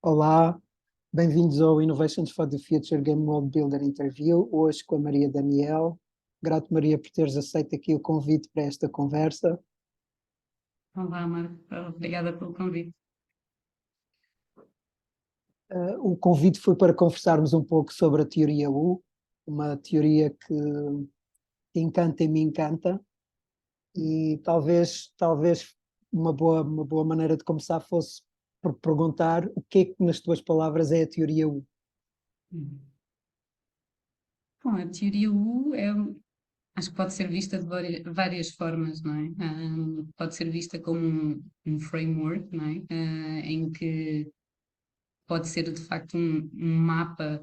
Olá, bem-vindos ao Innovations for the Future Game World Builder Interview, hoje com a Maria Daniel. Grato, Maria, por teres aceito aqui o convite para esta conversa. Olá, Marco. Obrigada pelo convite. O convite foi para conversarmos um pouco sobre a teoria U, uma teoria que te encanta e me encanta, e talvez uma boa maneira de começar fosse por perguntar o que é que, nas tuas palavras, é a teoria U. Uhum. Bom, a teoria U acho que pode ser vista de várias formas, não é? Pode ser vista como um framework, não é? Em que pode ser de facto um mapa,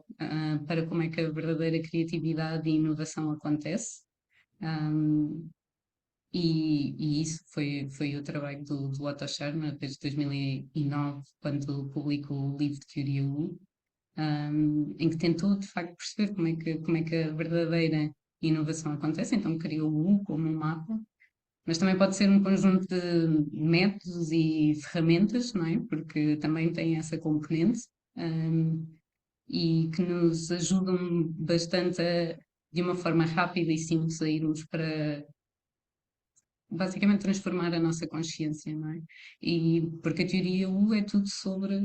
para como é que a verdadeira criatividade e inovação acontece. Um, e isso foi o trabalho do Otto Scharmer desde 2009, quando publicou o livro de Teoria U, em que tentou de facto perceber como é que a verdadeira inovação acontece. Então criou o U como um mapa, mas também pode ser um conjunto de métodos e ferramentas, não é? Porque também tem essa componente, um, e que nos ajudam bastante de uma forma rápida e simples, a irmos para basicamente transformar a nossa consciência, não é? E porque a teoria U é tudo sobre,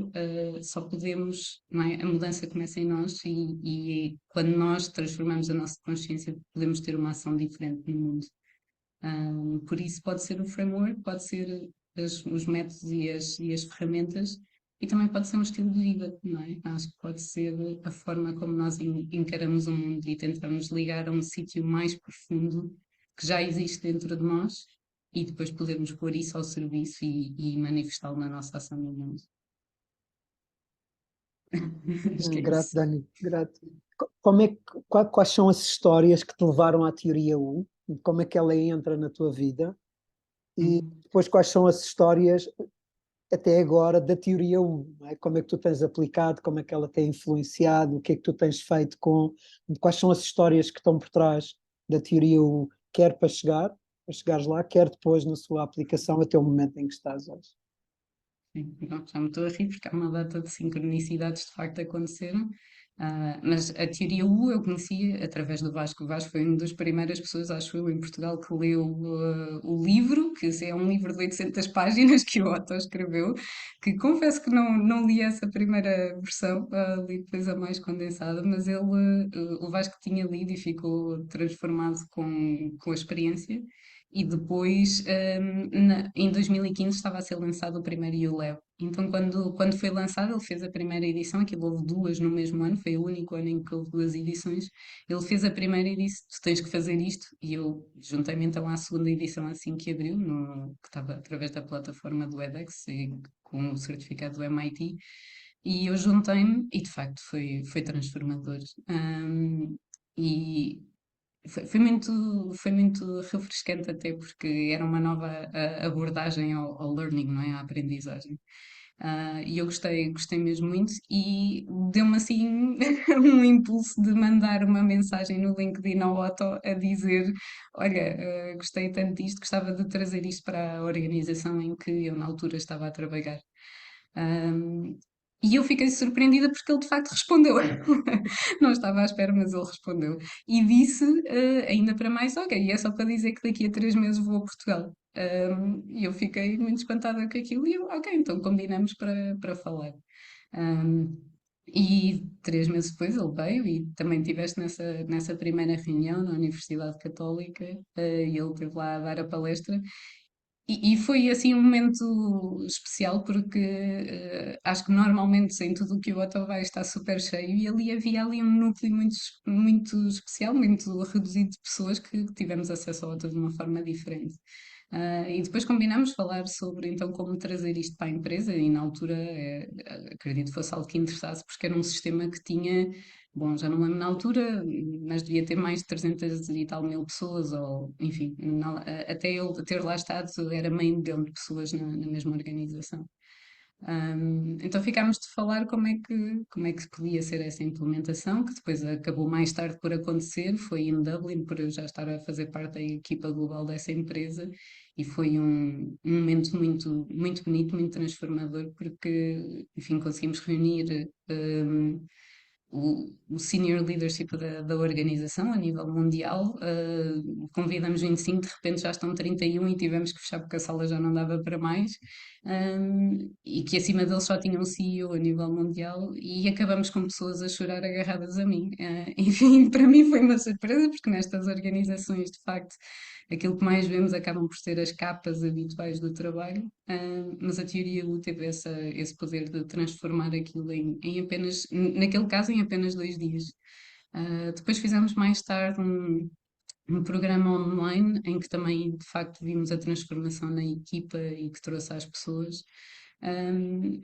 só podemos, não é? A mudança começa em nós e quando nós transformamos a nossa consciência, podemos ter uma ação diferente no mundo. Por isso pode ser o framework, pode ser os métodos e as ferramentas, e também pode ser um estilo de vida, não é? Acho que pode ser a forma como nós encaramos o mundo e tentamos ligar a um sítio mais profundo que já existe dentro de nós e depois podermos pôr isso ao serviço e manifestá-lo na nossa ação no mundo. Acho que é Grato, isso. Dani, grato. Como é quais são as histórias que te levaram à teoria U? Como é que ela entra na tua vida? E Hum. depois quais são as histórias até agora da teoria U? Não é? Como é que tu tens aplicado? Como é que ela tem influenciado? O que é que tu tens feito com? Quais são as histórias que estão por trás da teoria U, quer para chegares lá, quer depois na sua aplicação até o momento em que estás hoje? Sim, não, já me estou a rir porque há uma data de sincronicidades de facto aconteceram. Mas a teoria U eu conhecia através do Vasco. O Vasco foi uma das primeiras pessoas, acho eu, em Portugal que leu o livro, que é um livro de 800 páginas que o Otto escreveu, que confesso que não li essa primeira versão, li depois a mais condensada, mas o Vasco tinha lido e ficou transformado com a experiência. E depois, em 2015, estava a ser lançado o primeiro YouLab. Então, quando foi lançado, ele fez a primeira edição, aquilo houve duas no mesmo ano, foi o único ano em que houve duas edições. Ele fez a primeira e disse: Tu tens que fazer isto. E eu juntei-me então à segunda edição, assim que abriu, que estava através da plataforma do edX, e com o certificado do MIT. E eu juntei-me e de facto foi transformador. E foi muito refrescante até porque era uma nova abordagem ao learning, não é? À aprendizagem. E eu gostei mesmo muito e deu-me assim um impulso de mandar uma mensagem no LinkedIn ao Otto a dizer: Olha, gostei tanto disto, gostava de trazer isto para a organização em que eu na altura estava a trabalhar. Um, e eu fiquei surpreendida porque ele de facto respondeu. Não estava à espera, mas ele respondeu. E disse, ainda para mais, ok, é só para dizer que daqui a 3 meses vou a Portugal. E eu fiquei muito espantada com aquilo e eu, ok, então combinamos para falar. Um, e 3 meses depois ele veio e também estiveste nessa primeira reunião na Universidade Católica, e ele esteve lá a dar a palestra e foi assim um momento especial porque acho que normalmente em tudo o que o Otto vai está super cheio e ali havia ali um núcleo muito, muito especial, muito reduzido de pessoas que tivemos acesso ao Otto de uma forma diferente. E depois combinamos falar sobre então como trazer isto para a empresa e na altura acredito que fosse algo que interessasse porque era um sistema que tinha, bom, já não lembro na altura, mas devia ter mais de 300 e tal mil pessoas ou enfim, até ele ter lá estado era meio milhão de pessoas na mesma organização. Então ficámos de falar como é que podia ser essa implementação, que depois acabou mais tarde por acontecer, foi em Dublin, por eu já estar a fazer parte da equipa global dessa empresa, e foi um momento muito bonito, muito transformador, porque, enfim, conseguimos reunir o senior leadership da organização a nível mundial. Convidamos 25, de repente já estão 31 e tivemos que fechar porque a sala já não dava para mais. E que acima deles só tinha um CEO a nível mundial e acabamos com pessoas a chorar agarradas a mim. Enfim, para mim foi uma surpresa porque nestas organizações, de facto, aquilo que mais vemos acabam por ser as capas habituais do trabalho, mas a teoria U teve esse poder de transformar aquilo em apenas, naquele caso, em apenas 2 dias. Depois fizemos mais tarde um programa online em que também, de facto, vimos a transformação na equipa e que trouxe às pessoas.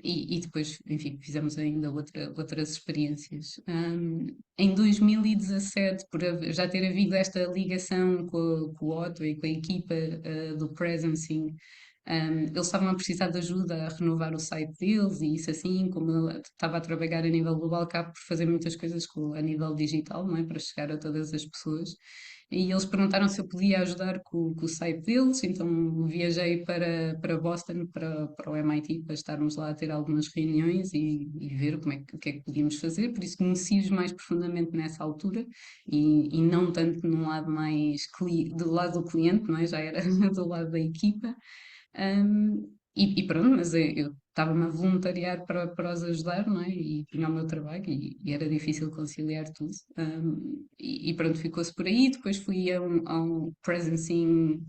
E depois, enfim, fizemos ainda outras experiências. Em 2017, já ter havido esta ligação com o Otto e com a equipa do Presencing, eles estavam a precisar de ajuda a renovar o site deles e isso assim, como eu estava a trabalhar a nível global, acabo por fazer muitas coisas a nível digital, não é? Para chegar a todas as pessoas. E eles perguntaram se eu podia ajudar com o site deles, então viajei para Boston, para o MIT, para estarmos lá a ter algumas reuniões e ver o que é que podíamos fazer. Por isso conheci-os mais profundamente nessa altura e não tanto num lado mais do lado do cliente, não é? Já era do lado da equipa. E pronto, mas eu estava-me a voluntariar para os ajudar, não é? E tinha o meu trabalho e era difícil conciliar tudo. E pronto, ficou-se por aí. Depois fui a um Presencing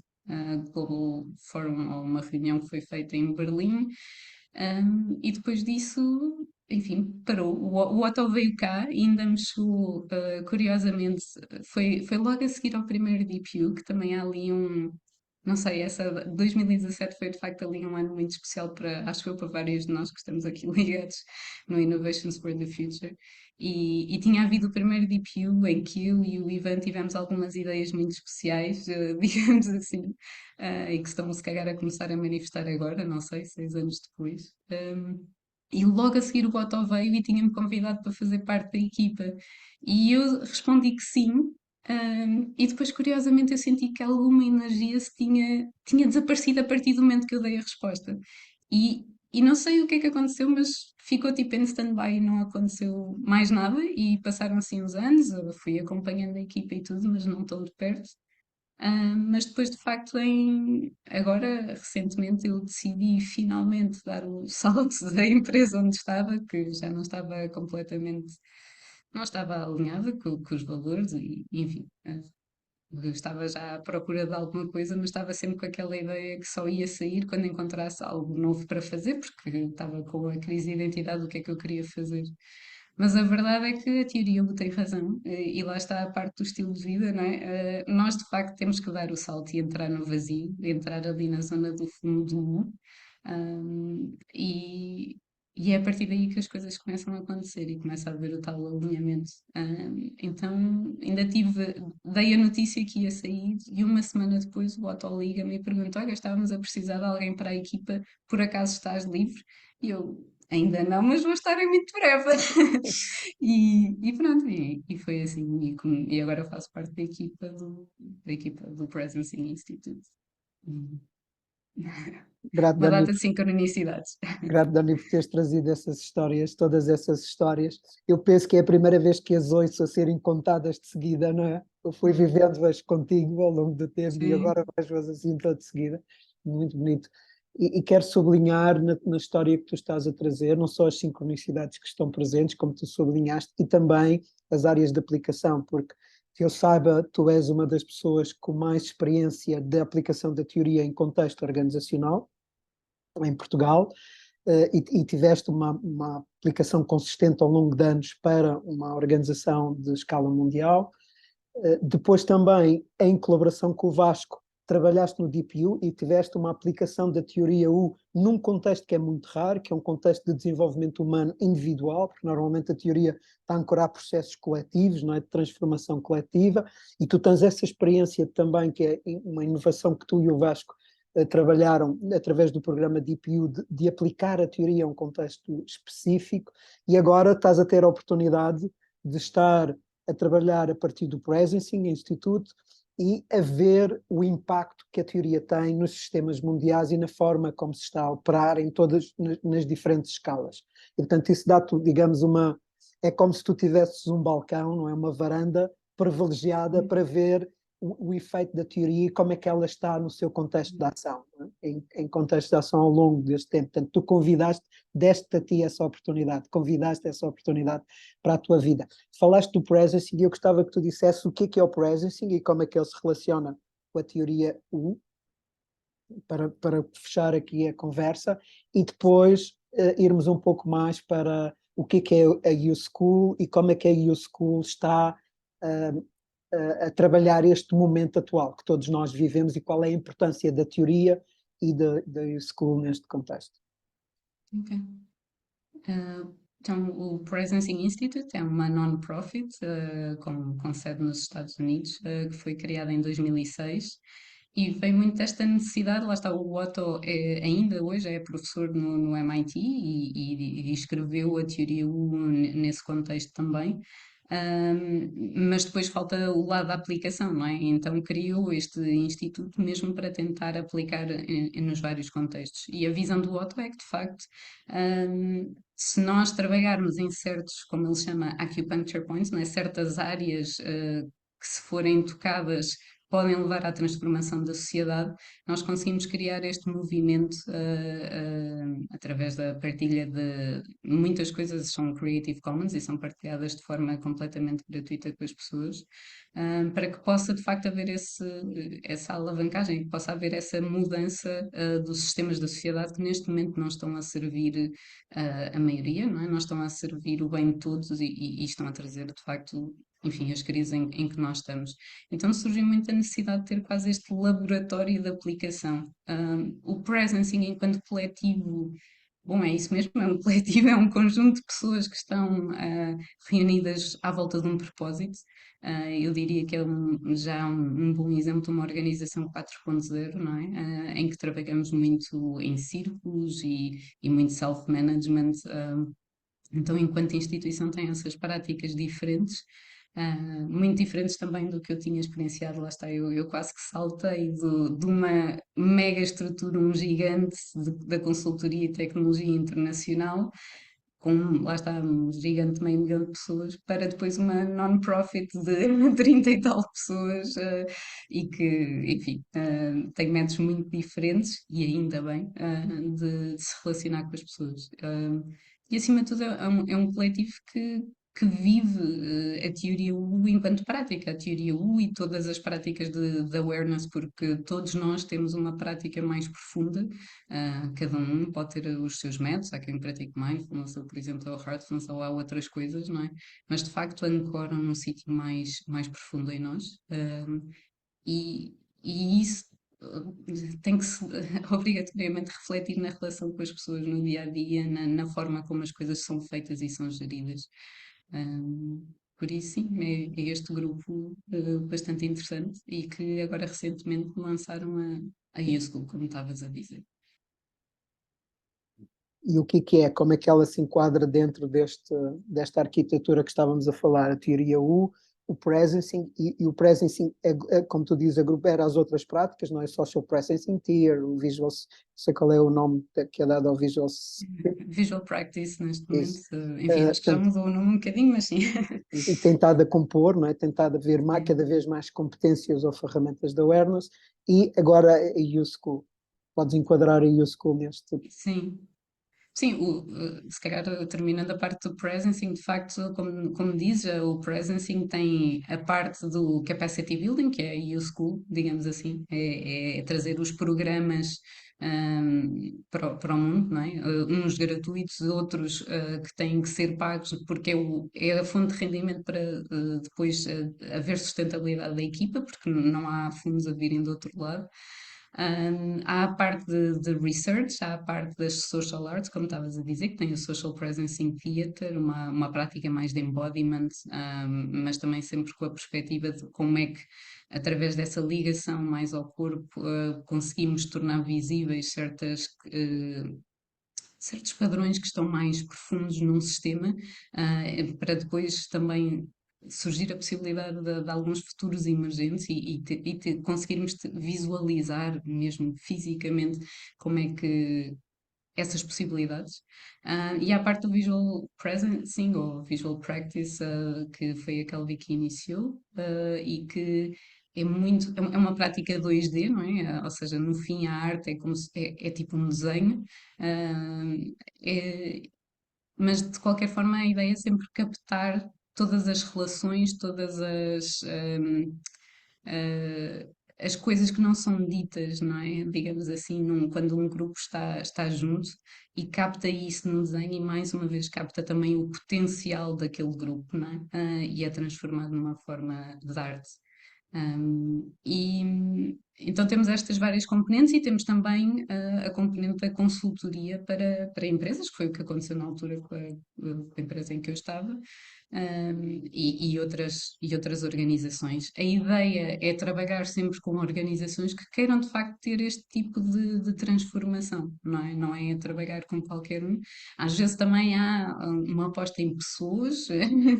Global Forum, a uma reunião que foi feita em Berlim. E depois disso, enfim, parou. O Otto veio cá e ainda me chegou, curiosamente, foi logo a seguir ao primeiro DPU, que também há ali não sei, essa 2017 foi de facto ali um ano muito especial para, acho eu, para vários de nós que estamos aqui ligados no Innovations for the Future. E tinha havido o primeiro DPU em que eu e o Ivan tivemos algumas ideias muito especiais, digamos assim, e que estão se calhar a começar a manifestar agora, não sei, 6 anos depois. E logo a seguir o Otto veio e tinha-me convidado para fazer parte da equipa. E eu respondi que sim, e depois, curiosamente, eu senti que alguma energia tinha desaparecido a partir do momento que eu dei a resposta. E não sei o que é que aconteceu, mas ficou tipo em stand-by e não aconteceu mais nada. E passaram assim uns anos, eu fui acompanhando a equipa e tudo, mas não tão de perto. Mas depois, de facto, agora, recentemente, eu decidi finalmente dar o salto da empresa onde estava, que já não estava completamente, não estava alinhada com os valores e, enfim, eu estava já à procura de alguma coisa, mas estava sempre com aquela ideia que só ia sair quando encontrasse algo novo para fazer, porque estava com a crise de identidade do que é que eu queria fazer. Mas a verdade é que a teoria U tem razão, e lá está a parte do estilo de vida, não é? Nós de facto temos que dar o salto e entrar no vazio, entrar ali na zona do fundo do U, e é a partir daí que as coisas começam a acontecer e começa a haver o tal alinhamento. Então, dei a notícia que ia sair e uma semana depois o Otto liga-me e pergunta: Olha, estávamos a precisar de alguém para a equipa, por acaso estás livre? E eu, ainda não, mas vou estar em muito breve. E pronto, e foi assim. E agora faço parte da equipa do Presencing Institute. Hum. Grato, Uma Dani, data de sincronicidades. grato, Dani, por teres trazido essas histórias, todas essas histórias. Eu penso que é a primeira vez que as ouço a serem contadas de seguida, não é? Eu fui vivendo-as contigo ao longo do tempo e Sim. agora vejo-as assim todas de seguida. Muito bonito. E quero sublinhar na história que tu estás a trazer, não só as sincronicidades que estão presentes, como tu sublinhaste, e também as áreas de aplicação, porque que eu saiba, tu és uma das pessoas com mais experiência de aplicação da teoria em contexto organizacional em Portugal, e tiveste uma aplicação consistente ao longo de anos para uma organização de escala mundial. Depois também, em colaboração com o Vasco, trabalhaste no DPU e tiveste uma aplicação da teoria U num contexto que é muito raro, que é um contexto de desenvolvimento humano individual, porque normalmente a teoria está a ancorar processos coletivos, não é, de transformação coletiva, e tu tens essa experiência também, que é uma inovação que tu e o Vasco trabalharam através do programa DeepU de aplicar a teoria a um contexto específico, e agora estás a ter a oportunidade de estar a trabalhar a partir do Presencing Institute e a ver o impacto que a teoria tem nos sistemas mundiais e na forma como se está a operar em todas, nas diferentes escalas. E, portanto, isso dá-te, digamos, é como se tu tivesses um balcão, não é? Uma varanda privilegiada para ver o efeito da teoria e como é que ela está no seu contexto de ação, não é? Em contexto de ação ao longo deste tempo. Portanto, tu deste a ti essa oportunidade, convidaste essa oportunidade para a tua vida. Falaste do Presencing e eu gostava que tu dissesse o que é o Presencing e como é que ele se relaciona com a teoria U, para fechar aqui a conversa, e depois irmos um pouco mais para o que é a U-School e como é que a U-School está a trabalhar este momento atual que todos nós vivemos e qual é a importância da teoria e da U-School neste contexto. Ok. Então, o Presencing Institute é uma non-profit com sede nos Estados Unidos, que foi criada em 2006 e veio muito desta necessidade. Lá está, o Otto ainda hoje é professor no MIT e escreveu a teoria U nesse contexto também. Mas depois falta o lado da aplicação, não é? Então criou este instituto mesmo para tentar aplicar nos vários contextos. E a visão do Otto é que, de facto, se nós trabalharmos em certos, como ele chama, acupuncture points, não é? Certas áreas que, se forem tocadas, podem levar à transformação da sociedade, nós conseguimos criar este movimento através da partilha de muitas coisas são Creative Commons e são partilhadas de forma completamente gratuita com as pessoas, para que possa de facto haver essa alavancagem, que possa haver essa mudança dos sistemas da sociedade que neste momento não estão a servir a maioria, não é? Não estão a servir o bem de todos e estão a trazer de facto, enfim, as crises em que nós estamos. Então surgiu muita necessidade de ter quase este laboratório de aplicação. O Presencing enquanto coletivo, bom, é isso mesmo, é um coletivo, é um conjunto de pessoas que estão reunidas à volta de um propósito. Eu diria que é já um bom exemplo de uma organização 4.0, não é? Em que trabalhamos muito em círculos e muito self-management. Então, enquanto instituição, tem essas práticas diferentes, muito diferentes também do que eu tinha experienciado. Lá está, eu quase que saltei de uma mega estrutura, um gigante da consultoria e tecnologia internacional, com, lá está, um gigante meio milhão de pessoas, para depois uma non-profit de 30 e tal pessoas, e que, enfim, tem métodos muito diferentes, e ainda bem, de se relacionar com as pessoas. E acima de tudo é um coletivo que vive a teoria U enquanto prática, a teoria U e todas as práticas de awareness, porque todos nós temos uma prática mais profunda. Cada um pode ter os seus métodos, há quem pratique mindfulness, ou por exemplo, o heartfulness, ou há outras coisas, não é? Mas de facto ancoram num sítio mais profundo em nós. E isso tem que se obrigatoriamente refletir na relação com as pessoas no dia a dia, na forma como as coisas são feitas e são geridas. Por isso, sim, é este grupo bastante interessante e que agora recentemente lançaram a YouSchool, como estavas a dizer. E o que é? Como é que ela se enquadra dentro desta arquitetura que estávamos a falar? A teoria U, o Presencing, e o Presencing, como tu dizes, agrupera as outras práticas, não é? Social Presencing Tier, o Visual, não sei qual é o nome que é dado ao Visual. Visual Practice, neste momento, Isso. enfim, acho que já mudou o nome um bocadinho, mas sim. E tentado a compor, não é? Tentado a ver cada vez mais competências ou ferramentas de awareness, e agora a U-School. Podes enquadrar a U-School neste. Sim, sim, se calhar terminando a parte do presencing, de facto, como diz, o presencing tem a parte do capacity building, que é a U-School, digamos assim, é trazer os programas para o mundo, não é? Uns gratuitos, outros que têm que ser pagos, porque é a fonte de rendimento para depois haver sustentabilidade da equipa, porque não há fundos a virem do outro lado. Há a parte de research, há a parte das social arts, como estavas a dizer, que tem o social presencing theatre, uma prática mais de embodiment, mas também sempre com a perspectiva de como é que, através dessa ligação mais ao corpo, conseguimos tornar visíveis certos padrões que estão mais profundos num sistema, para depois também surgir a possibilidade de alguns futuros emergentes conseguirmos visualizar mesmo fisicamente como é que essas possibilidades. E a parte do visual presencing ou visual practice, que foi a Kelvin que iniciou, e que é uma prática 2D, não é? Ou seja, no fim a arte é como é tipo um desenho, ah, é- mas de qualquer forma a ideia é sempre captar todas as relações, eh, as coisas que não são ditas, não é? Digamos assim, quando um grupo está junto e capta isso no desenho e mais uma vez capta também o potencial daquele grupo, não é? E é transformado numa forma de arte. E então temos estas várias componentes e temos também a componente da consultoria para empresas, que foi o que aconteceu na altura com a empresa em que eu estava, e outras organizações. A ideia é trabalhar sempre com organizações que queiram de facto ter este tipo de transformação, não é? Não é trabalhar com qualquer um. Às vezes também há uma aposta em pessoas,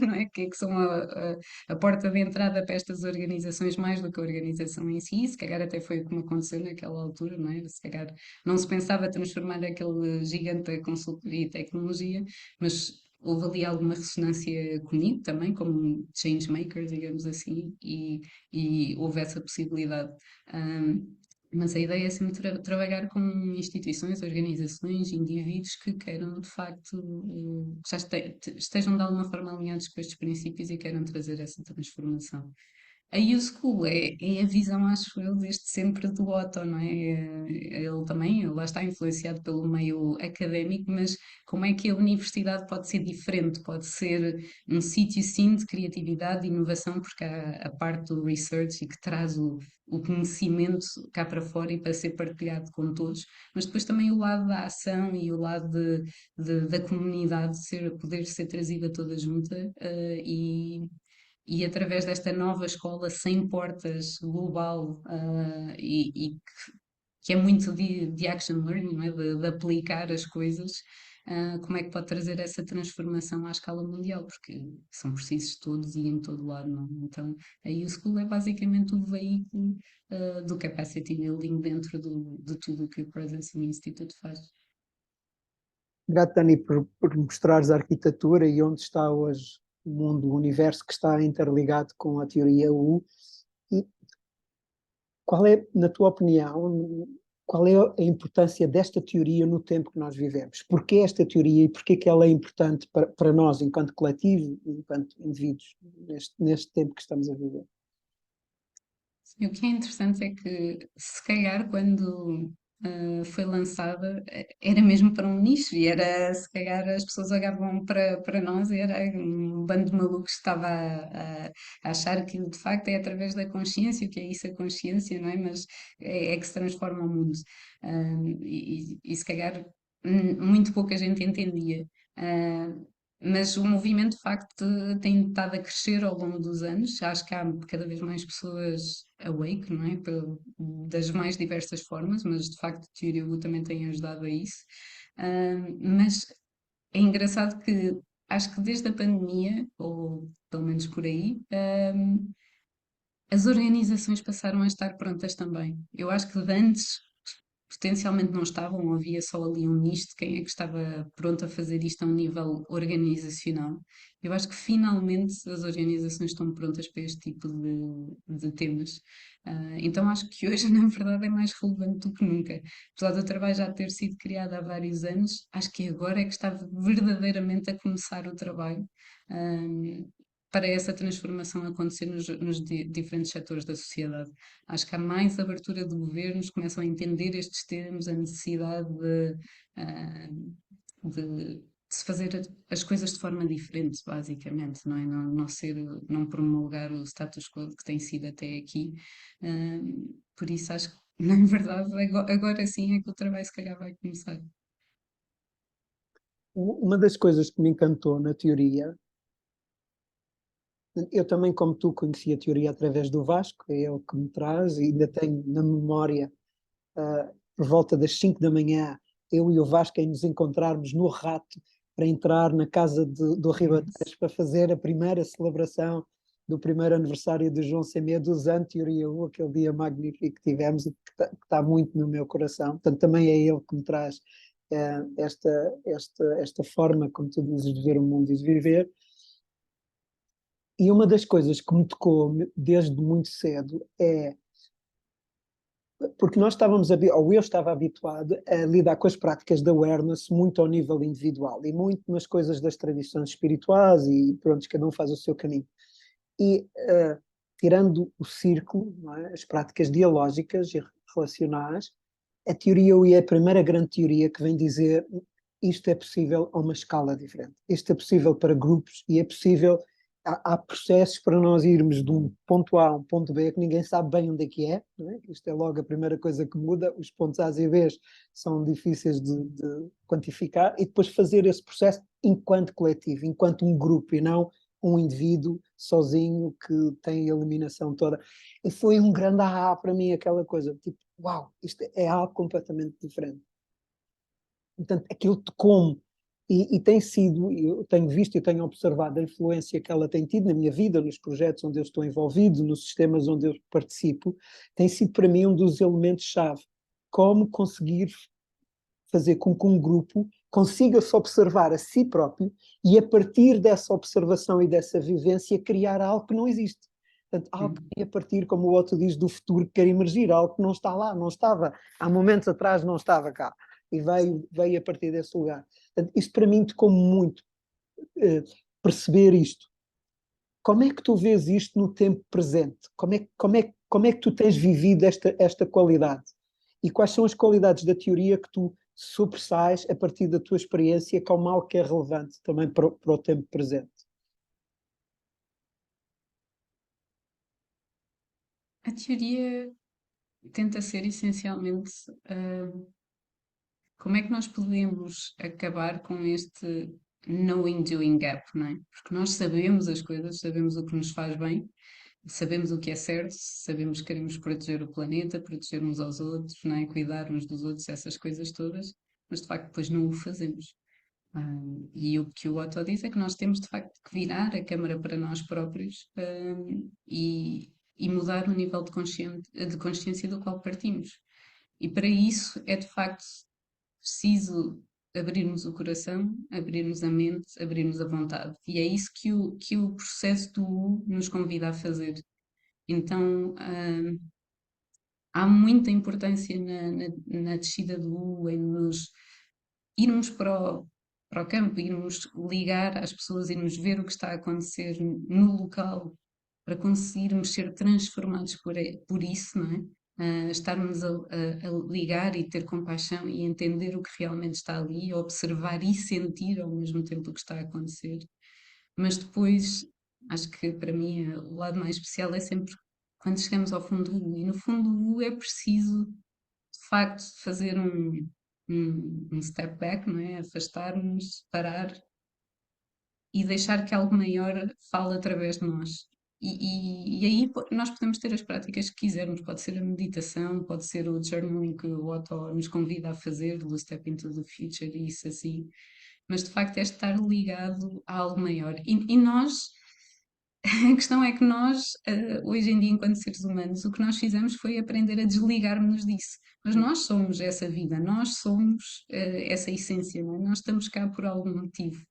não é? Que são a porta de entrada para estas organizações mais do que a organização em si, se calhar até foi o que me aconteceu naquela altura, não é? Se calhar não se pensava transformar aquele gigante da consultoria e tecnologia, mas houve ali alguma ressonância comigo também, como um change maker, digamos assim, e houve essa possibilidade. Mas a ideia é sempre trabalhar com instituições, organizações, indivíduos que queiram de facto, já estejam de alguma forma alinhados com estes princípios e queiram trazer essa transformação. A U-School é a visão, acho eu, desde sempre do Otto, não é? Ele também, lá está influenciado pelo meio académico, mas como é que a universidade pode ser diferente? Pode ser um sítio, sim, de criatividade, de inovação, porque há a parte do research e que traz o conhecimento cá para fora e para ser partilhado com todos, mas depois também o lado da ação e o lado da comunidade poder ser trazida toda junta, e através desta nova escola sem portas, global, que é muito de action learning, não é? De aplicar as coisas, como é que pode trazer essa transformação à escala mundial, porque são precisos todos e em todo lado, não é? Então, a U-School é basicamente o veículo, do capacity building dentro de tudo o que o Presence Institute faz. Obrigado, Tani, por mostrares a arquitetura e onde está hoje o mundo, o universo que está interligado com a teoria U. E qual é, na tua opinião, qual é a importância desta teoria no tempo que nós vivemos? Porquê esta teoria e porquê que ela é importante para nós, enquanto coletivo e enquanto indivíduos, neste tempo que estamos a viver? E o que é interessante é que, se calhar, quando foi lançada, era mesmo para um nicho e era, se calhar, as pessoas olhavam para nós e era um bando de malucos que estava a achar que, de facto, é através da consciência, o que é isso a consciência, não é? Mas é que se transforma o mundo. Se calhar, muito pouca gente entendia. Uh, mas o movimento, de facto, tem estado a crescer ao longo dos anos. Acho que há cada vez mais pessoas awake, não é? Das mais diversas formas, mas de facto a teoria U também tem ajudado a isso. Mas é engraçado que acho que desde a pandemia, ou pelo menos por aí, as organizações passaram a estar prontas também. Eu acho que de antes potencialmente não estavam, ou havia só ali um nicho de quem é que estava pronto a fazer isto a um nível organizacional. Eu acho que finalmente as organizações estão prontas para este tipo de temas. Então acho que hoje, na verdade, é mais relevante do que nunca. Apesar do trabalho já ter sido criado há vários anos, acho que agora é que está verdadeiramente a começar o trabalho. ah, para essa transformação acontecer nos diferentes setores da sociedade. Acho que há mais abertura de governos, começam a entender estes termos, a necessidade ah, de se fazer as coisas de forma diferente, basicamente, não é? Não promulgar o status quo que tem sido até aqui. Por isso acho que Na verdade, agora sim é que o trabalho se calhar vai começar. Uma das coisas que me encantou na teoria, eu também, como tu, conheci a teoria através do Vasco, é ele que me traz, e ainda tenho na memória, por volta das 5 da manhã, eu e o Vasco em nos encontrarmos no Rato para entrar na casa do Yes. Ribatejo para fazer a primeira celebração do primeiro aniversário de João Semedo, usando Teoria U, aquele dia magnífico que tivemos e que está muito no meu coração. Portanto, também é ele que me traz esta forma, como tu dizes, de ver o mundo e de viver. E uma das coisas que me tocou desde muito cedo é porque nós estávamos, ou eu estava habituado a lidar com as práticas da awareness muito ao nível individual e muito nas coisas das tradições espirituais e pronto, cada um faz o seu caminho. E tirando o círculo, não é? As práticas dialógicas e relacionais, a teoria é a primeira grande teoria que vem dizer isto é possível a uma escala diferente. Isto é possível para grupos e é possível. Há processos para nós irmos de um ponto A a um ponto B que ninguém sabe bem onde é que é. Não é? Isto é logo a primeira coisa que muda. Os pontos A e B são difíceis de quantificar e depois fazer esse processo enquanto coletivo, enquanto um grupo e não um indivíduo sozinho que tem a eliminação toda. E foi um grande aha para mim aquela coisa, tipo, uau, isto é algo completamente diferente. Portanto, aquilo tocou-me e tem sido, eu tenho visto e tenho observado a influência que ela tem tido na minha vida, nos projetos onde eu estou envolvido, nos sistemas onde eu participo, tem sido para mim um dos elementos-chave. Como conseguir fazer com que um grupo consiga se observar a si próprio e, a partir dessa observação e dessa vivência, criar algo que não existe. Portanto, algo que vem a partir, como o Otto diz, do futuro que quer emergir, algo que não está lá, não estava, há momentos atrás não estava cá, e veio a partir desse lugar. Portanto, isto para mim tocou muito, perceber isto. Como é que tu vês isto no tempo presente? Como é que tu tens vivido esta qualidade? E quais são as qualidades da teoria que tu sobressais a partir da tua experiência como algo que é relevante também para o tempo presente? A teoria tenta ser essencialmente como é que nós podemos acabar com este knowing doing gap, não é? Porque nós sabemos as coisas, sabemos o que nos faz bem, sabemos o que é certo, sabemos que queremos proteger o planeta, proteger uns aos outros, não é? Cuidar uns dos outros, essas coisas todas, mas de facto depois não o fazemos. E o que o Otto diz é que nós temos de facto que virar a câmara para nós próprios, e mudar o nível de consciência do qual partimos. E para isso é de facto preciso abrirmos o coração, abrirmos a mente, abrirmos a vontade. E é isso que o processo do U nos convida a fazer. Então, há muita importância na descida do U, em nos irmos para o campo, irmos ligar às pessoas, irmos ver o que está a acontecer no local para conseguirmos ser transformados por isso, não é? Estarmos a ligar e ter compaixão e entender o que realmente está ali, observar e sentir ao mesmo tempo o que está a acontecer. Mas depois, acho que para mim o lado mais especial é sempre quando chegamos ao fundo do U. E no fundo do U é preciso, de facto, fazer um step back, não é? Afastar-nos, parar e deixar que algo maior fale através de nós. E aí nós podemos ter as práticas que quisermos, pode ser a meditação, pode ser o journaling que o Otto nos convida a fazer, do Step into the Future e isso assim, mas de facto é estar ligado a algo maior. E nós, a questão é que nós, hoje em dia, enquanto seres humanos, o que nós fizemos foi aprender a desligar-nos disso. Mas nós somos essa vida, nós somos essa essência, não é? Nós estamos cá por algum motivo.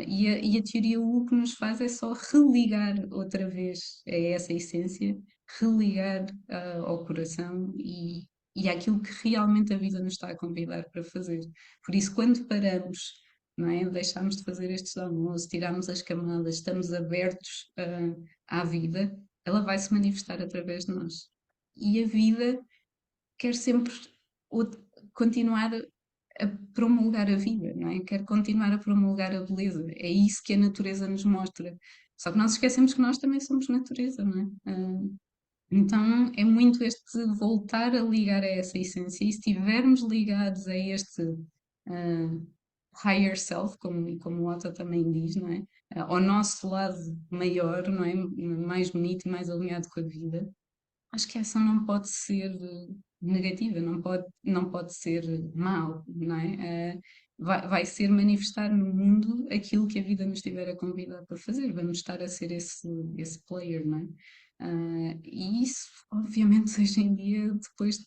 E a teoria U que nos faz é só religar outra vez a essa essência, religar ao coração e àquilo que realmente a vida nos está a convidar para fazer. Por isso, quando paramos, não é? Deixamos de fazer estes almoços, tiramos as camadas, estamos abertos à vida, ela vai se manifestar através de nós. E a vida quer sempre continuar a promulgar a vida, não é? Quer continuar a promulgar a beleza. É isso que a natureza nos mostra. Só que nós esquecemos que nós também somos natureza, não é? Então é muito este voltar a ligar a essa essência, e se estivermos ligados a este ah, higher self, como o Otto também diz, não é? Ao nosso lado maior, não é? Mais bonito e mais alinhado com a vida, acho que a ação não pode ser negativa, não pode ser mau, não é? Vai ser manifestar no mundo aquilo que a vida nos estiver a convidar para fazer, vamos estar a ser esse player, não é? E isso, obviamente, hoje em dia, depois de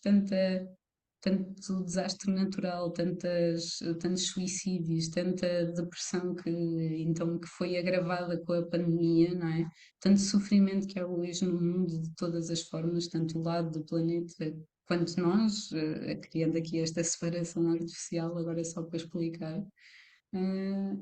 tanto desastre natural, tantos suicídios, tanta depressão que foi agravada com a pandemia, não é? Tanto sofrimento que há hoje no mundo de todas as formas, tanto o lado do planeta quanto nós, criando aqui esta separação artificial, agora só para explicar, eh,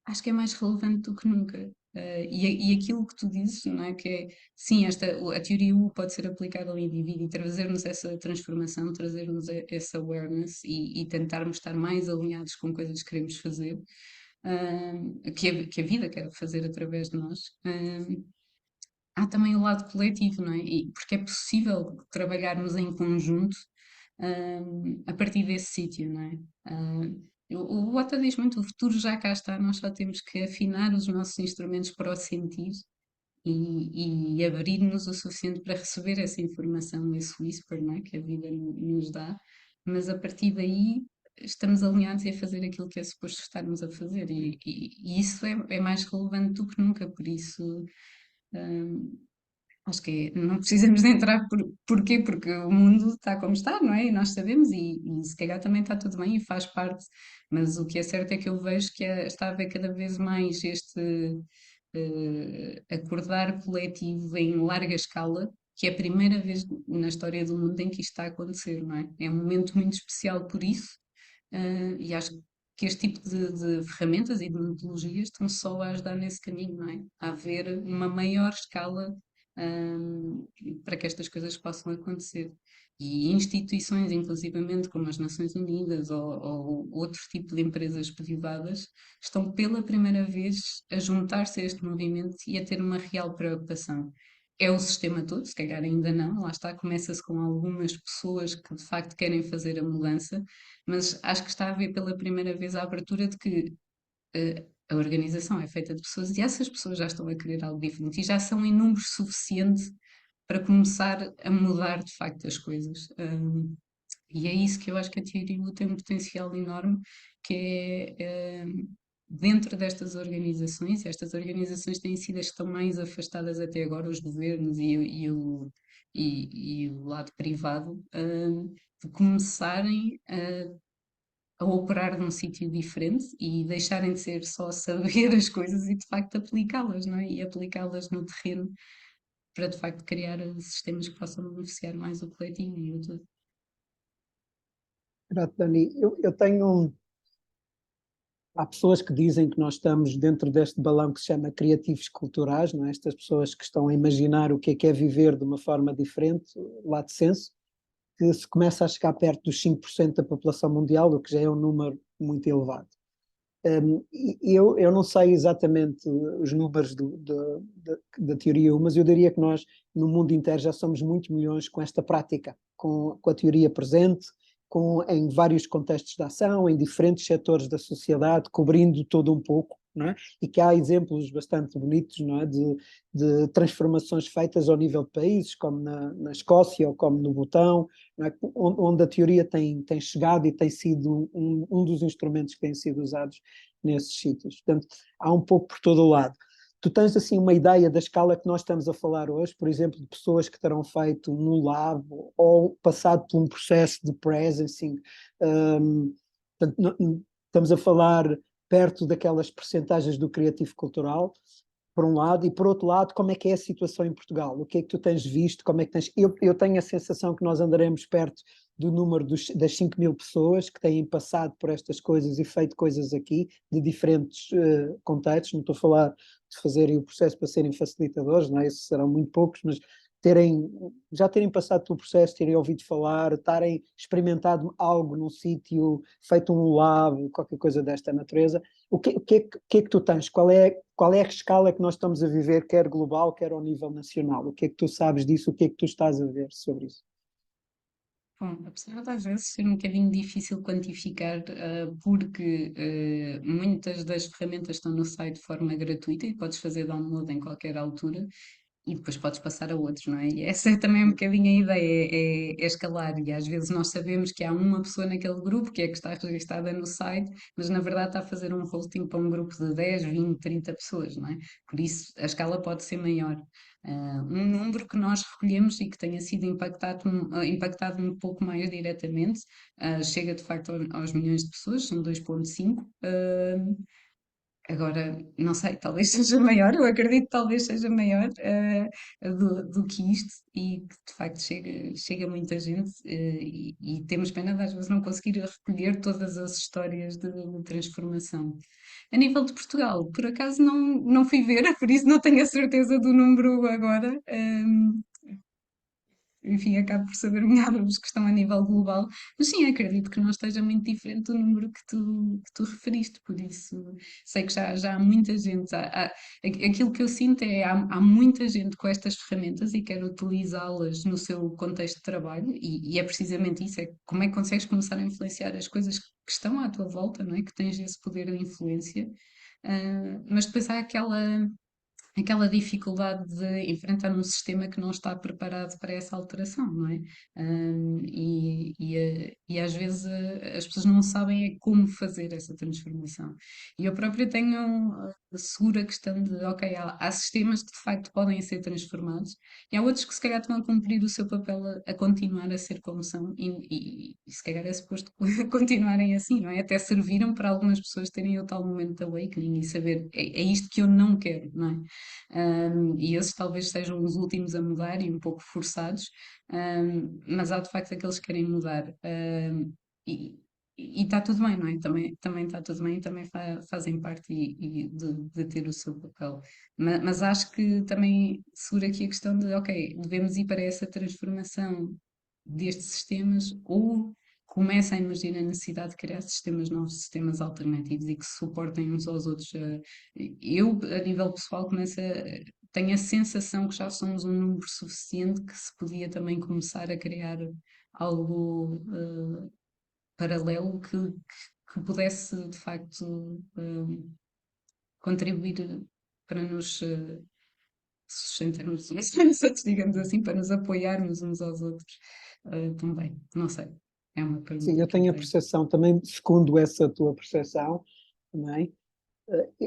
acho que é mais relevante do que nunca. E aquilo que tu dizes, não é? Que é, sim, a teoria U pode ser aplicada ao indivíduo e trazer-nos essa transformação, trazer-nos essa awareness e tentarmos estar mais alinhados com coisas que queremos fazer, que a vida quer fazer através de nós. Há também o lado coletivo, não é? Porque é possível trabalharmos em conjunto, a partir desse sítio, não é? O Otto diz muito, o futuro já cá está, nós só temos que afinar os nossos instrumentos para o sentir e abrir-nos o suficiente para receber essa informação, esse whisper, não é? Que a vida nos dá, mas a partir daí estamos alinhados a fazer aquilo que é suposto estarmos a fazer e isso é mais relevante do que nunca, por isso hum, acho que não precisamos de entrar porquê, porque o mundo está como está, não é? E nós sabemos, e se calhar também está tudo bem e faz parte, mas o que é certo é que eu vejo que está a haver cada vez mais este acordar coletivo em larga escala, que é a primeira vez na história do mundo em que isto está a acontecer, não é? É um momento muito especial por isso, e acho que este tipo de ferramentas e de metodologias estão só a ajudar nesse caminho, não é? A haver uma maior escala, para que estas coisas possam acontecer. E instituições, inclusivamente como as Nações Unidas ou outro tipo de empresas privadas, estão pela primeira vez a juntar-se a este movimento e a ter uma real preocupação. É o sistema todo, se calhar ainda não, lá está, começa-se com algumas pessoas que de facto querem fazer a mudança, mas acho que está a haver pela primeira vez a abertura de que a organização é feita de pessoas e essas pessoas já estão a querer algo diferente e já são em número suficiente para começar a mudar de facto as coisas. E é isso que eu acho que a teoria U tem um potencial enorme, que é dentro destas organizações, estas organizações têm sido as que estão mais afastadas até agora, os governos e o lado privado, de começarem a operar num sítio diferente e deixarem de ser só saber as coisas e de facto aplicá-las, não é? E aplicá-las no terreno para de facto criar sistemas que possam beneficiar mais o coletivo e o todo. Grato, Dani. Eu tenho. Há pessoas que dizem que nós estamos dentro deste balão que se chama criativos culturais, não é? Estas pessoas que estão a imaginar o que é viver de uma forma diferente, lá de senso, que se começa a chegar perto dos 5% da população mundial, o que já é um número muito elevado. Eu não sei exatamente os números da teoria U, mas eu diria que nós, no mundo inteiro, já somos muitos milhões com esta prática, com a teoria presente, em vários contextos de ação, em diferentes setores da sociedade, cobrindo todo um pouco, não é? E que há exemplos bastante bonitos, não é? De transformações feitas ao nível de países, como na Escócia ou como no Butão, não é? Onde a teoria tem chegado e tem sido um dos instrumentos que têm sido usados nesses sítios. Portanto, há um pouco por todo o lado. Tu tens assim uma ideia da escala que nós estamos a falar hoje, por exemplo, de pessoas que terão feito no lab ou passado por um processo de presencing. Portanto, estamos a falar perto daquelas percentagens do criativo cultural, por um lado, e por outro lado, como é que é a situação em Portugal? O que é que tu tens visto? Como é que tens... Eu tenho a sensação que nós andaremos perto do número das 5.000 pessoas que têm passado por estas coisas e feito coisas aqui, de diferentes contextos. Não estou a falar de fazerem o processo para serem facilitadores, não é? Esses serão muito poucos, mas já terem passado pelo processo, terem ouvido falar, terem experimentado algo num sítio, feito um lab, qualquer coisa desta natureza. O que é que tu tens? Qual é a escala que nós estamos a viver, quer global, quer ao nível nacional? O que é que tu sabes disso? O que é que tu estás a ver sobre isso? Bom, apesar de às vezes ser um bocadinho difícil quantificar, porque muitas das ferramentas estão no site de forma gratuita e podes fazer download em qualquer altura, e depois podes passar a outros, não é? E essa é também um bocadinho a ideia, é escalar. E às vezes nós sabemos que há uma pessoa naquele grupo que é que está registada no site, mas na verdade está a fazer um hosting para um grupo de 10, 20, 30 pessoas, não é? Por isso a escala pode ser maior. Um número que nós recolhemos e que tenha sido impactado um pouco mais diretamente, chega de facto aos milhões de pessoas, são 2,5. Agora, não sei, talvez seja maior, eu acredito que talvez seja maior do que isto e que de facto chega muita gente e temos pena de às vezes não conseguir recolher todas as histórias de transformação. A nível de Portugal, por acaso não fui ver, por isso não tenho a certeza do número agora. Enfim, acabo por saber melhor os que estão a nível global, mas sim, acredito que não esteja muito diferente do número que tu referiste, por isso sei que já há muita gente, aquilo que eu sinto é há muita gente com estas ferramentas e quer utilizá-las no seu contexto de trabalho e é precisamente isso, é como é que consegues começar a influenciar as coisas que estão à tua volta, não é? Que tens esse poder de influência, mas depois há aquela dificuldade de enfrentar um sistema que não está preparado para essa alteração, não é? E às vezes as pessoas não sabem é como fazer essa transformação. E eu própria tenho a segura questão de, ok, há sistemas que de facto podem ser transformados e há outros que se calhar estão a cumprir o seu papel a continuar a ser como são e se calhar é suposto continuarem assim, não é? Até serviram para algumas pessoas terem o tal momento de awakening e saber é isto que eu não quero, não é? E esses talvez sejam os últimos a mudar e um pouco forçados, mas há de facto aqueles que querem mudar. E, e está tudo bem, não é? Também está tudo bem, também fazem parte de ter o seu papel. Mas acho que também segura aqui a questão de, ok, devemos ir para essa transformação destes sistemas ou começa a emergir a necessidade de criar sistemas novos, sistemas alternativos e que se suportem uns aos outros. Eu, a nível pessoal, tenho a sensação que já somos um número suficiente que se podia também começar a criar algo paralelo que pudesse, de facto, contribuir para nos sustentarmos uns aos digamos assim, para nos apoiarmos uns aos outros também. Não sei. É uma Sim, pergunta eu que eu tenho a tenho. percepção, também segundo essa tua percepção, também,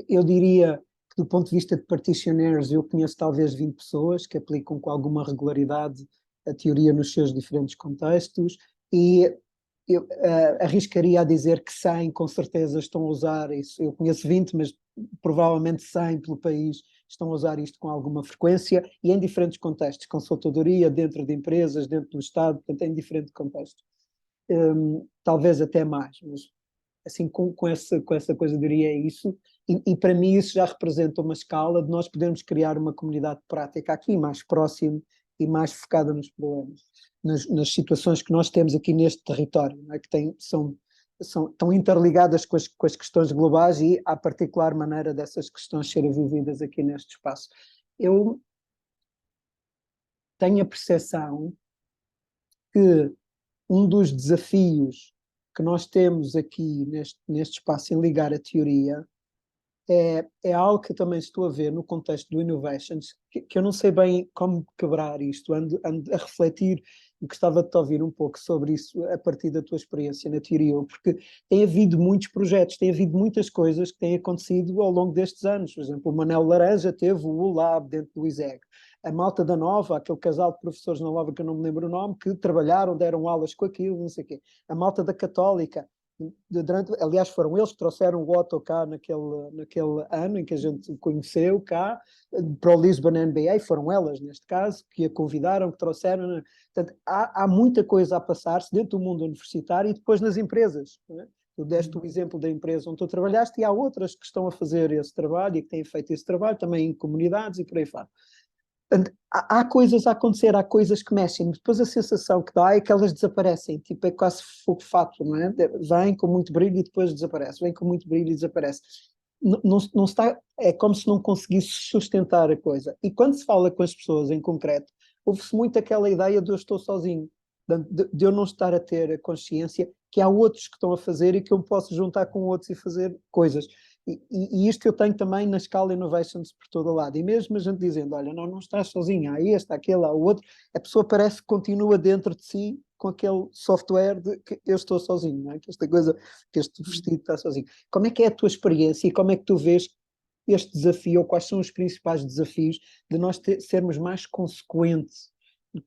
eu diria que do ponto de vista de practitioners, eu conheço talvez 20 pessoas que aplicam com alguma regularidade a teoria nos seus diferentes contextos e eu arriscaria a dizer que 100 com certeza estão a usar isso. Eu conheço 20, mas provavelmente 100 pelo país estão a usar isto com alguma frequência e em diferentes contextos, consultadoria, dentro de empresas, dentro do Estado, portanto, em diferentes contextos. Talvez até mais, mas assim, com essa coisa, diria isso, e para mim isso já representa uma escala de nós podermos criar uma comunidade prática aqui, mais próxima e mais focada nos problemas, nas situações que nós temos aqui neste território, não é? Que estão interligadas com as questões globais e há particular maneira dessas questões serem vividas aqui neste espaço. Eu tenho a percepção que um dos desafios que nós temos aqui neste espaço em ligar a teoria é algo que também estou a ver no contexto do Innovations, que eu não sei bem como quebrar isto, ando a refletir e gostava de te ouvir um pouco sobre isso a partir da tua experiência na teoria, porque tem havido muitos projetos, tem havido muitas coisas que têm acontecido ao longo destes anos. Por exemplo, o Manel Laranja teve o ULAB dentro do ISEG. A malta da Nova, aquele casal de professores na Nova que eu não me lembro o nome, que trabalharam, deram aulas com aquilo, não sei o quê. A malta da Católica, aliás, foram eles que trouxeram o Otto cá naquele ano em que a gente o conheceu cá, para o Lisbon NBA, foram elas, neste caso, que a convidaram, que trouxeram. Portanto, há muita coisa a passar-se dentro do mundo universitário e depois nas empresas. Não é? Tu deste o exemplo da empresa onde tu trabalhaste e há outras que estão a fazer esse trabalho e que têm feito esse trabalho também em comunidades e por aí fora. Há coisas a acontecer, há coisas que mexem, mas depois a sensação que dá é que elas desaparecem, tipo, é quase fogo fato, não é? Vem com muito brilho e depois desaparece, vem com muito brilho e desaparece. Não está, é como se não conseguisse sustentar a coisa. E quando se fala com as pessoas em concreto, ouve-se muito aquela ideia de eu estou sozinho, de eu não estar a ter a consciência que há outros que estão a fazer e que eu me posso juntar com outros e fazer coisas. E isto eu tenho também na escala Innovations por todo o lado. E mesmo a gente dizendo, olha, não estás sozinho, há este, há aquele, há o outro, a pessoa parece que continua dentro de si com aquele software de que eu estou sozinho, não é? Que esta coisa, que este vestido está sozinho. Como é que é a tua experiência e como é que tu vês este desafio, ou quais são os principais desafios de nós sermos mais consequentes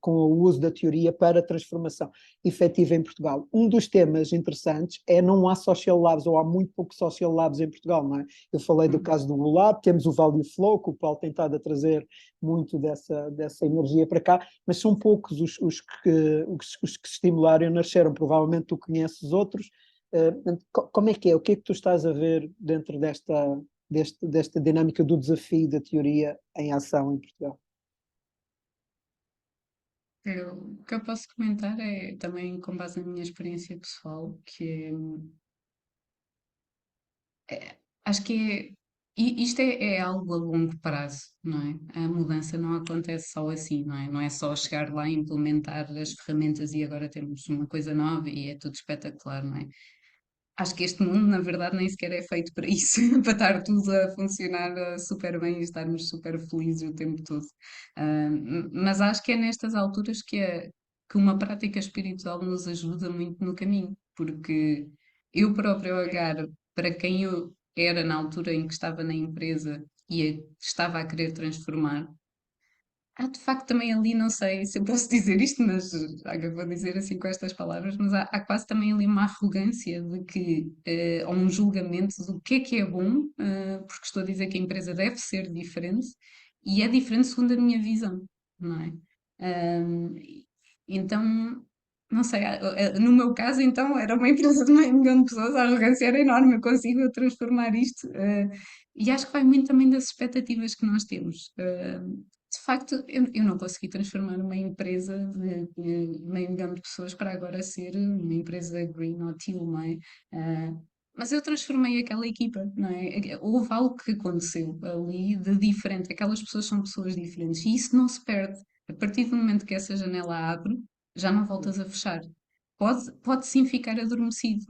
com o uso da teoria para a transformação efetiva em Portugal? Um dos temas interessantes é não há social labs, ou há muito pouco social labs em Portugal, não é? Eu falei do Hum. caso do Blue Lab, temos o Value Flow, que o Paulo tem estado a trazer muito dessa energia para cá, mas são poucos os que se estimularam e nasceram. Provavelmente tu conheces outros. Como é que é? O que é que tu estás a ver dentro desta dinâmica do desafio da teoria em ação em Portugal? O que eu posso comentar é também com base na minha experiência pessoal, que acho que isto é algo a longo prazo, não é? A mudança não acontece só assim, não é? Não é só chegar lá e implementar as ferramentas e agora temos uma coisa nova e é tudo espetacular, não é? Acho que este mundo, na verdade, nem sequer é feito para isso, para estar tudo a funcionar super bem e estarmos super felizes o tempo todo. Mas acho que é nestas alturas que uma prática espiritual nos ajuda muito no caminho, porque eu próprio olhar para quem eu era na altura em que estava na empresa e estava a querer transformar. Há de facto também ali, não sei se eu posso dizer isto, mas eu vou dizer assim com estas palavras, mas há quase também ali uma arrogância de que, ou um julgamento do que é bom, porque estou a dizer que a empresa deve ser diferente, e é diferente segundo a minha visão, não é? Ahm, então, não sei, no meu caso, então, era uma empresa de meio milhão de pessoas, a arrogância era enorme, eu consigo transformar isto, e acho que vai muito também das expectativas que nós temos. De facto, eu não consegui transformar uma empresa de meio milhão de pessoas para agora ser uma empresa green ou teal, não é? Ah, mas eu transformei aquela equipa, não é? Houve algo que aconteceu ali de diferente. Aquelas pessoas são pessoas diferentes e isso não se perde. A partir do momento que essa janela abre, já não voltas a fechar. Pode sim ficar adormecido,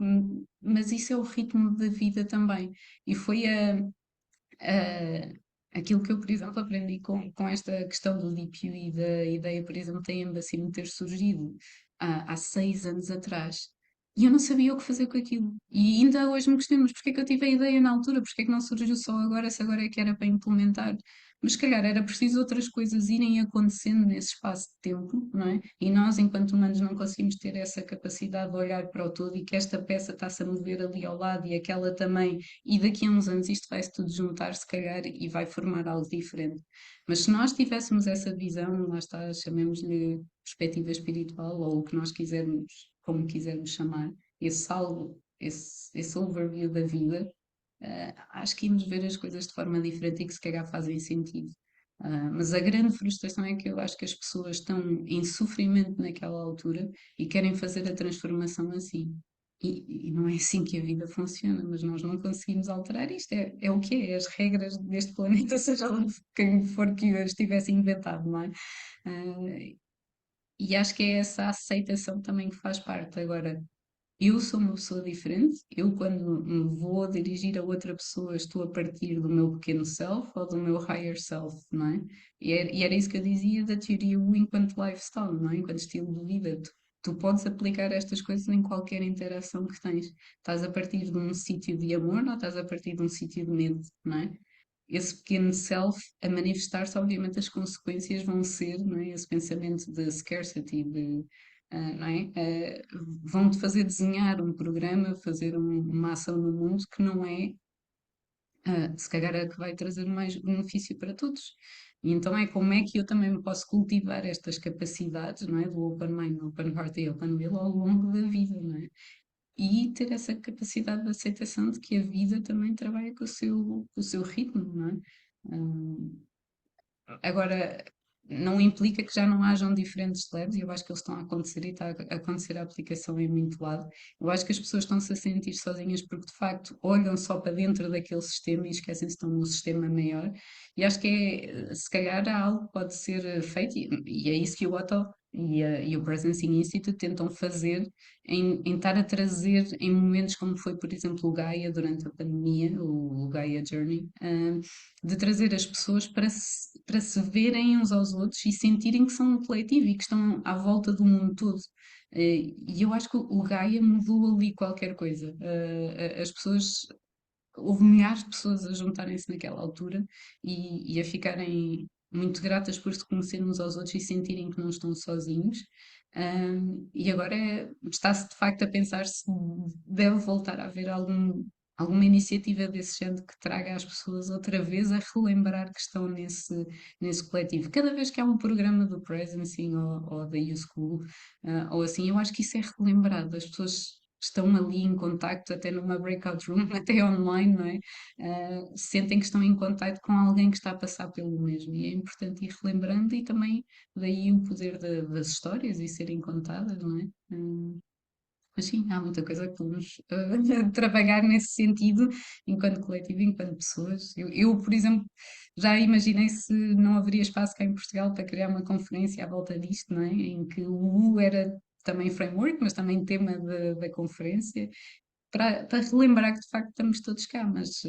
mas isso é o ritmo da vida também. E foi ah, aquilo que eu, por exemplo, aprendi com esta questão do DeepU e da ideia, por exemplo, da Embassy me ter surgido há 6 anos atrás. E eu não sabia o que fazer com aquilo. E ainda hoje me questiono, mas porquê é que eu tive a ideia na altura? Porquê é que não surgiu só agora, se agora é que era para implementar? Mas se calhar era preciso outras coisas irem acontecendo nesse espaço de tempo, não é? E nós, enquanto humanos, não conseguimos ter essa capacidade de olhar para o todo e que esta peça está-se a mover ali ao lado e aquela também e daqui a uns anos isto vai-se tudo juntar, se calhar, e vai formar algo diferente. Mas se nós tivéssemos essa visão, lá está, chamemos-lhe perspectiva espiritual, ou o que nós quisermos, como quisermos chamar, esse algo, esse overview da vida, acho que íamos ver as coisas de forma diferente e que se calhar fazem sentido. Mas a grande frustração é que eu acho que as pessoas estão em sofrimento naquela altura e querem fazer a transformação assim. E não é assim que a vida funciona, mas nós não conseguimos alterar isto. É o que é, as regras deste planeta, seja lá quem for que as tivesse inventado, não é? Ah, e acho que é essa aceitação também que faz parte. Agora, eu sou uma pessoa diferente. Eu, quando me vou dirigir a outra pessoa, estou a partir do meu pequeno self ou do meu higher self, não é? E era isso que eu dizia da teoria U enquanto lifestyle, não é? Enquanto estilo de vida. Tu podes aplicar estas coisas em qualquer interação que tens. Estás a partir de um sítio de amor ou estás a partir de um sítio de medo, não é? Esse pequeno self a manifestar-se, obviamente as consequências vão ser, não é? Esse pensamento de scarcity, de não é? Vão-te fazer desenhar um programa, fazer uma ação no mundo que não é, se calhar, a que vai trazer mais benefício para todos. E então é como é que eu também me posso cultivar estas capacidades, não é? Do open mind, open heart e open will ao longo da vida, não é? E ter essa capacidade de aceitação de que a vida também trabalha com o seu ritmo, não é? Agora, não implica que já não hajam diferentes labs, e eu acho que eles estão a acontecer e está a acontecer a aplicação em muito lado. Eu acho que as pessoas estão-se a sentir sozinhas porque de facto olham só para dentro daquele sistema e esquecem-se que estão num sistema maior. E acho que se calhar há algo que pode ser feito, e é isso que o Otto e o Presencing Institute tentam fazer em estar a trazer em momentos como foi, por exemplo, o Gaia durante a pandemia, o Gaia Journey, de trazer as pessoas para se verem uns aos outros e sentirem que são um coletivo e que estão à volta do mundo todo. E eu acho que o Gaia mudou ali qualquer coisa. As pessoas, houve milhares de pessoas a juntarem-se naquela altura e a ficarem muito gratas por se conhecerem uns aos outros e sentirem que não estão sozinhos. E agora está-se de facto a pensar se deve voltar a haver alguma iniciativa desse género que traga as pessoas outra vez a relembrar que estão nesse coletivo. Cada vez que há um programa do Presencing ou da U-School, ou assim, eu acho que isso é relembrado. As pessoas estão ali em contacto, até numa breakout room, até online, não é? Sentem que estão em contacto com alguém que está a passar pelo mesmo. E é importante ir relembrando e também daí o poder das histórias e serem contadas, não é? Mas sim, há muita coisa que podemos trabalhar nesse sentido, enquanto coletivo, enquanto pessoas. Por exemplo, já imaginei se não haveria espaço cá em Portugal para criar uma conferência à volta disto, não é? Em que o U era também framework, mas também tema da conferência, para relembrar que de facto estamos todos cá, mas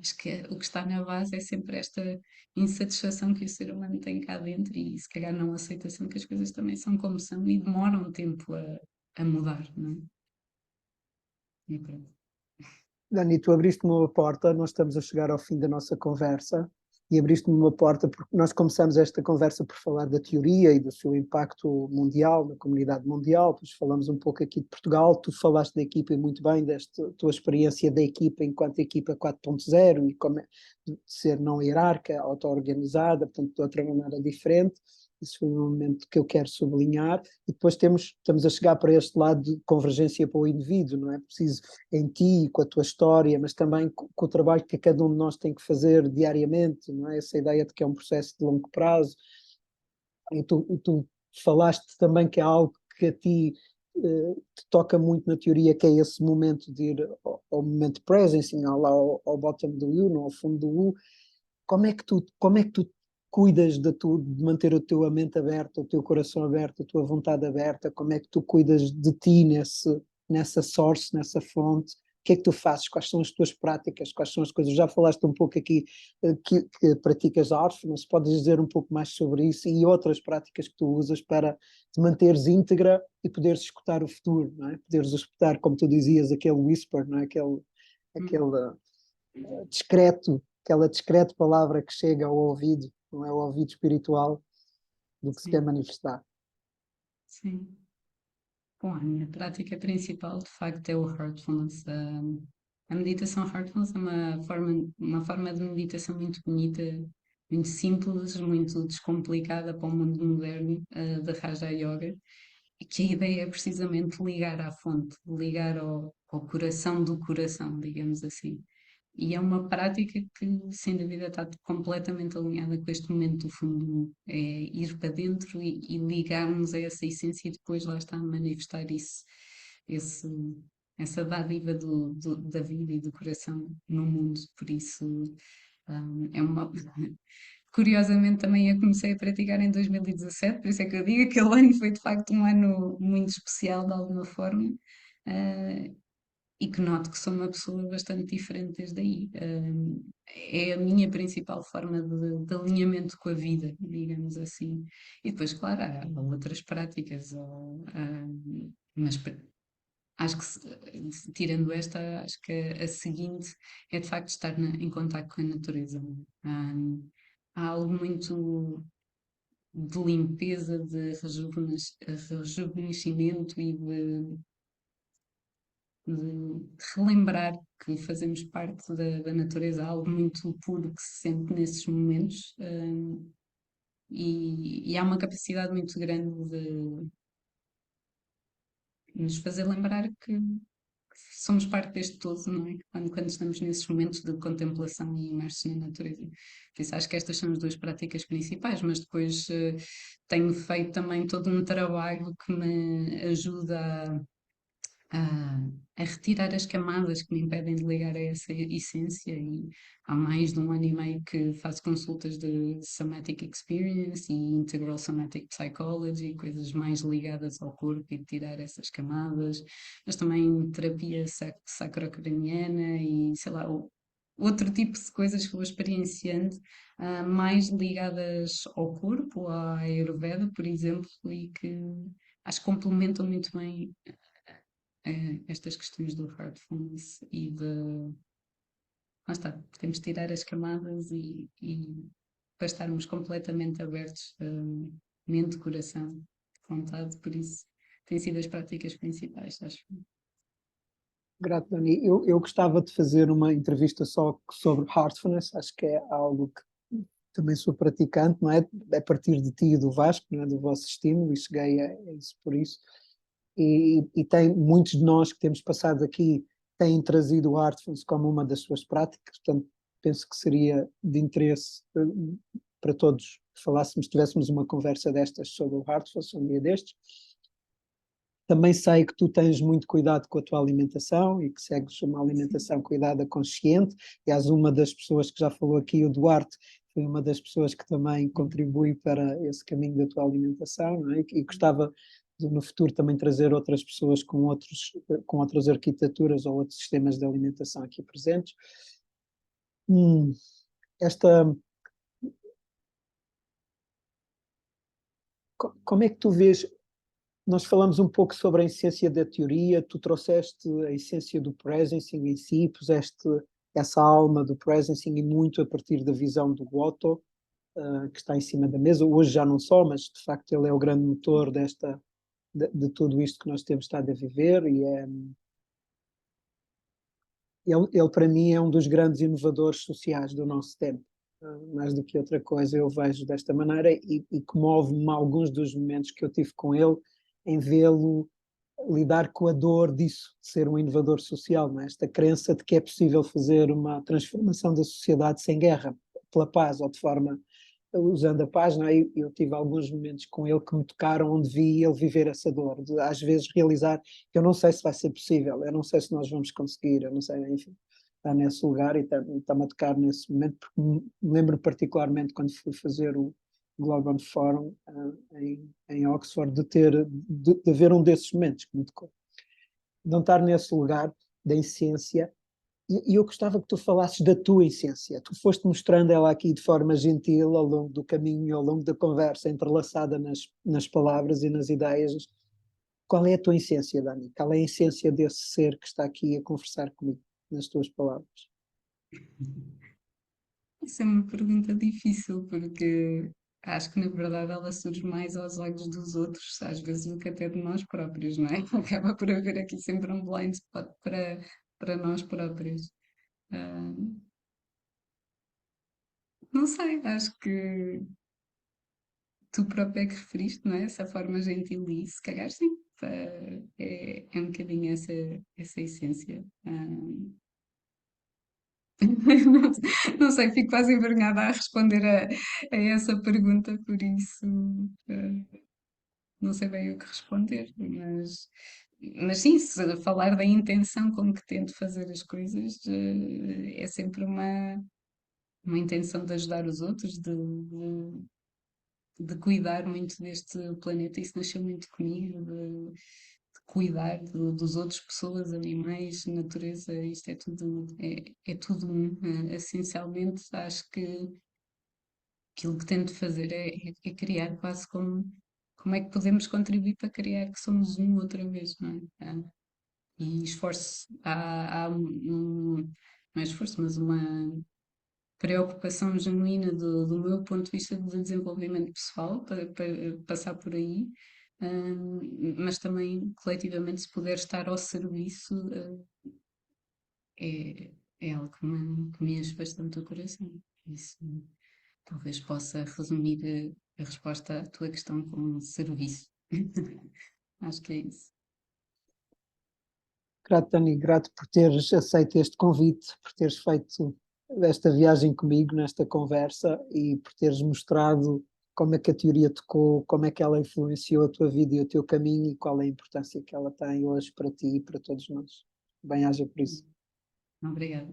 acho que o que está na base é sempre esta insatisfação que o ser humano tem cá dentro e se calhar não aceitação que as coisas também são como são e demoram tempo a mudar, não é? E pronto. Dani, tu abriste-me uma porta, nós estamos a chegar ao fim da nossa conversa e abriste-me uma porta porque nós começamos esta conversa por falar da teoria e do seu impacto mundial, na comunidade mundial, depois falamos um pouco aqui de Portugal, tu falaste da equipa e muito bem desta tua experiência da equipa enquanto equipa 4.0 e como é de ser não hierárquica, auto-organizada, portanto de outra maneira diferente. Isso foi um momento que eu quero sublinhar. E depois estamos a chegar para este lado de convergência para o indivíduo, não é preciso em ti, com a tua história, mas também com o trabalho que cada um de nós tem que fazer diariamente, não é? Essa ideia de que é um processo de longo prazo. E tu falaste também que é algo que a ti te toca muito na teoria, que é esse momento de ir ao momento presence, lá ao bottom do U, não ao fundo do U. Como é que tu cuidas de manter a mente aberta, o teu coração aberto, a tua vontade aberta? Como é que tu cuidas de ti nessa source, nessa fonte? O que é que tu fazes? Quais são as tuas práticas? Quais são as coisas? Já falaste um pouco aqui que praticas arte, mas podes dizer um pouco mais sobre isso e outras práticas que tu usas para te manteres íntegra e poderes escutar o futuro, não é? Poderes escutar, como tu dizias, aquele whisper, não é? Aquele Hum, discreto, aquela discreta palavra que chega ao ouvido, não é o ouvido espiritual do que se quer sim, manifestar. sim. Bom, a minha prática principal, de facto, é o Heartfulness. A meditação Heartfulness é uma forma de meditação muito bonita, muito simples, muito descomplicada para o mundo moderno, da Raja Yoga, e que a ideia é precisamente ligar à fonte, ligar ao coração do coração, digamos assim. E é uma prática que, sem dúvida, está completamente alinhada com este momento do fundo, é ir para dentro e ligarmos a essa essência e depois lá está a manifestar esse, essa dádiva da vida e do coração no mundo. Por isso, é uma. Curiosamente, também eu comecei a praticar em 2017, por isso é que eu digo que aquele ano foi de facto um ano muito especial de alguma forma. Ah, e que noto que sou uma pessoa bastante diferente desde aí. É a minha principal forma de alinhamento com a vida, digamos assim. E depois, claro, há outras práticas, mas acho que, tirando esta, acho que a seguinte é de facto estar em contacto com a natureza. Há algo muito de limpeza, de rejuvenescimento e de relembrar que fazemos parte da natureza, algo muito puro que se sente nesses momentos, e há uma capacidade muito grande de nos fazer lembrar que somos parte deste todo, não é? Quando estamos nesses momentos de contemplação e imersos na natureza. Por isso acho que estas são as duas práticas principais, mas depois tenho feito também todo um trabalho que me ajuda a, a retirar as camadas que me impedem de ligar a essa essência. E há mais de um ano e meio que faço consultas de Somatic Experience e Integral Somatic Psychology, coisas mais ligadas ao corpo e de tirar essas camadas, mas também terapia sacrocraniana e sei lá, outro tipo de coisas que vou experienciando, mais ligadas ao corpo, à Ayurveda, por exemplo, e que acho que complementam muito bem estas questões do heartfulness e de. Lá está, temos de tirar as camadas e para estarmos completamente abertos, mente, coração, vontade, por isso têm sido as práticas principais, acho. Grato, Dani. Eu gostava de fazer uma entrevista só sobre heartfulness, acho que é algo que também sou praticante, não é? A partir de ti e do Vasco, não é? Do vosso estímulo, e cheguei a isso por isso. E tem muitos de nós que temos passado aqui têm trazido o Heartfulness como uma das suas práticas, portanto penso que seria de interesse para todos que falássemos, tivéssemos uma conversa destas sobre o Heartfulness um dia destes. Também sei que tu tens muito cuidado com a tua alimentação e que segues uma alimentação cuidada, consciente. Aliás, uma das pessoas que já falou aqui, o Duarte, foi uma das pessoas que também contribui para esse caminho da tua alimentação, não é? E gostava de, no futuro também trazer outras pessoas com outras arquiteturas ou outros sistemas de alimentação aqui presentes. Esta, como é que tu vês? Nós falamos um pouco sobre a essência da teoria, tu trouxeste a essência do presencing em si, puseste essa alma do presencing e muito a partir da visão do Otto, que está em cima da mesa. Hoje já não só, mas de facto ele é o grande motor de tudo isto que nós temos estado a viver e ele para mim é um dos grandes inovadores sociais do nosso tempo. Mais do que outra coisa eu vejo desta maneira e comove-me alguns dos momentos que eu tive com ele em vê-lo lidar com a dor disso, de ser um inovador social, não é? Esta crença de que é possível fazer uma transformação da sociedade sem guerra, pela paz ou de forma usando a paz, não é? Eu tive alguns momentos com ele que me tocaram onde vi ele viver essa dor, de às vezes realizar que eu não sei se vai ser possível, eu não sei se nós vamos conseguir, eu não sei, enfim, está nesse lugar e está-me a tocar nesse momento, porque me lembro particularmente quando fui fazer o Global Forum em Oxford, de haver um desses momentos que me tocou. Não estar nesse lugar da essência e eu gostava que tu falasses da tua essência. Tu foste mostrando ela aqui de forma gentil ao longo do caminho, ao longo da conversa, entrelaçada nas palavras e nas ideias. Qual é a tua essência, Dani? Qual é a essência desse ser que está aqui a conversar comigo, nas tuas palavras? Isso é uma pergunta difícil, porque acho que na verdade ela surge mais aos olhos dos outros, às vezes, do que até de nós próprios, não é? Acaba por haver aqui sempre um blind spot para nós próprios. Ah, não sei, acho que tu próprio é que referiste, não é? Essa forma gentil e se calhar sim, é um bocadinho essa essência. Não, não sei, fico quase envergonhada a responder a essa pergunta, por isso não sei bem o que responder, mas sim, se falar da intenção com que tento fazer as coisas, é sempre uma intenção de ajudar os outros, de cuidar muito deste planeta, isso nasceu muito comigo, de cuidar dos outros, pessoas, animais, natureza, isto é tudo um. Essencialmente, acho que aquilo que tento fazer é criar quase como é que podemos contribuir para criar que somos um outra vez, não é? E esforço, há não é esforço, mas uma preocupação genuína do meu ponto de vista de desenvolvimento pessoal para passar por aí, mas também coletivamente se puder estar ao serviço, é algo que me enche bastante o coração. Isso talvez possa resumir a resposta à tua questão como serviço. Acho que é isso. Grato, Tânia, grato por teres aceito este convite, por teres feito esta viagem comigo nesta conversa e por teres mostrado como é que a teoria tocou, como é que ela influenciou a tua vida e o teu caminho e qual é a importância que ela tem hoje para ti e para todos nós. Bem-aja por isso. Obrigada.